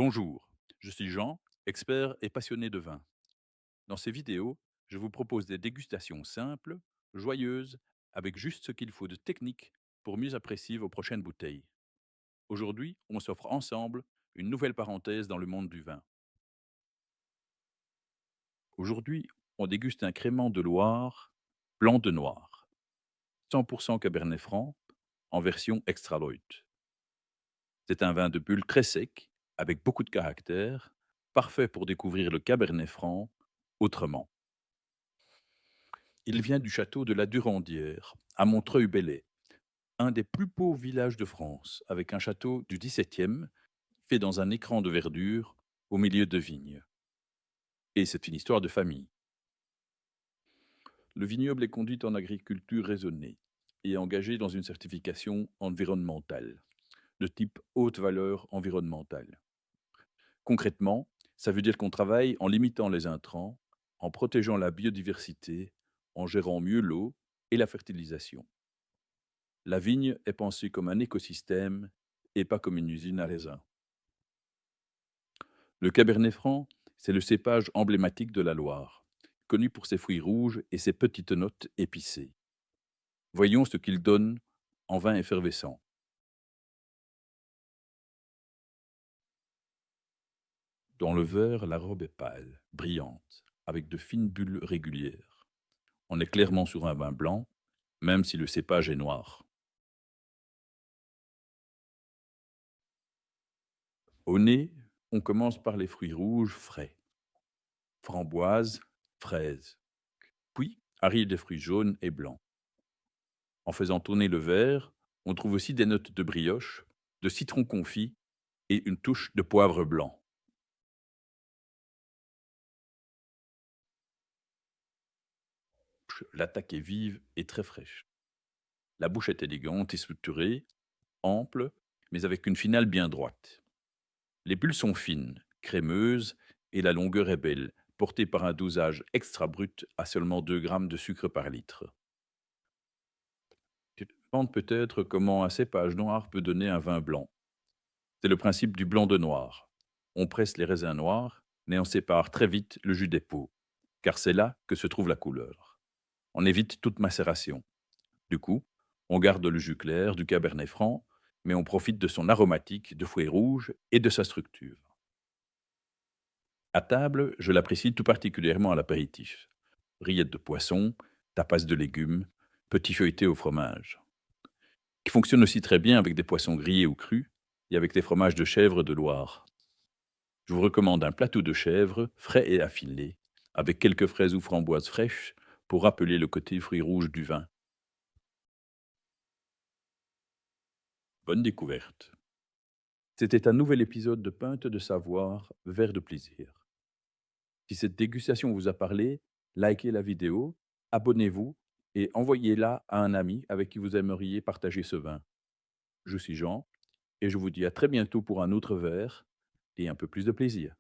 Bonjour, je suis Jean, expert et passionné de vin. Dans ces vidéos, je vous propose des dégustations simples, joyeuses, avec juste ce qu'il faut de technique pour mieux apprécier vos prochaines bouteilles. Aujourd'hui, on s'offre ensemble une nouvelle parenthèse dans le monde du vin. Aujourd'hui, on déguste un crément de Loire, blanc de noir, 100% Cabernet Franc, en version extra light. C'est un vin de bulle très sec, avec beaucoup de caractère, parfait pour découvrir le Cabernet Franc autrement. Il vient du château de la Durandière, à Montreuil-Bellay, un des plus beaux villages de France, avec un château du XVIIe, fait dans un écran de verdure, au milieu de vignes. Et c'est une histoire de famille. Le vignoble est conduit en agriculture raisonnée et engagé dans une certification environnementale, de type haute valeur environnementale. Concrètement, ça veut dire qu'on travaille en limitant les intrants, en protégeant la biodiversité, en gérant mieux l'eau et la fertilisation. La vigne est pensée comme un écosystème et pas comme une usine à raisin. Le Cabernet Franc, c'est le cépage emblématique de la Loire, connu pour ses fruits rouges et ses petites notes épicées. Voyons ce qu'il donne en vin effervescent. Dans le verre, la robe est pâle, brillante, avec de fines bulles régulières. On est clairement sur un vin blanc, même si le cépage est noir. Au nez, on commence par les fruits rouges frais, framboises, fraises. Puis arrivent des fruits jaunes et blancs. En faisant tourner le verre, on trouve aussi des notes de brioche, de citron confit et une touche de poivre blanc. L'attaque est vive et très fraîche. La bouche est élégante et structurée, ample, mais avec une finale bien droite. Les bulles sont fines, crémeuses, et la longueur est belle, portée par un dosage extra brut à seulement 2 grammes de sucre par litre. Tu te demandes peut-être comment un cépage noir peut donner un vin blanc. C'est le principe du blanc de noir. On presse les raisins noirs, mais on sépare très vite le jus des peaux, car c'est là que se trouve la couleur. On évite toute macération. Du coup, on garde le jus clair du Cabernet Franc, mais on profite de son aromatique de fouet rouge et de sa structure. À table, je l'apprécie tout particulièrement à l'apéritif. Rillettes de poisson, tapas de légumes, petits feuilletés au fromage. Qui fonctionne aussi très bien avec des poissons grillés ou crus et avec des fromages de chèvre de Loire. Je vous recommande un plateau de chèvre, frais et affiné, avec quelques fraises ou framboises fraîches pour rappeler le côté fruits rouges du vin. Bonne découverte. C'était un nouvel épisode de Pinte de Savoir, Verre de plaisir. Si cette dégustation vous a parlé, likez la vidéo, abonnez-vous et envoyez-la à un ami avec qui vous aimeriez partager ce vin. Je suis Jean et je vous dis à très bientôt pour un autre verre et un peu plus de plaisir.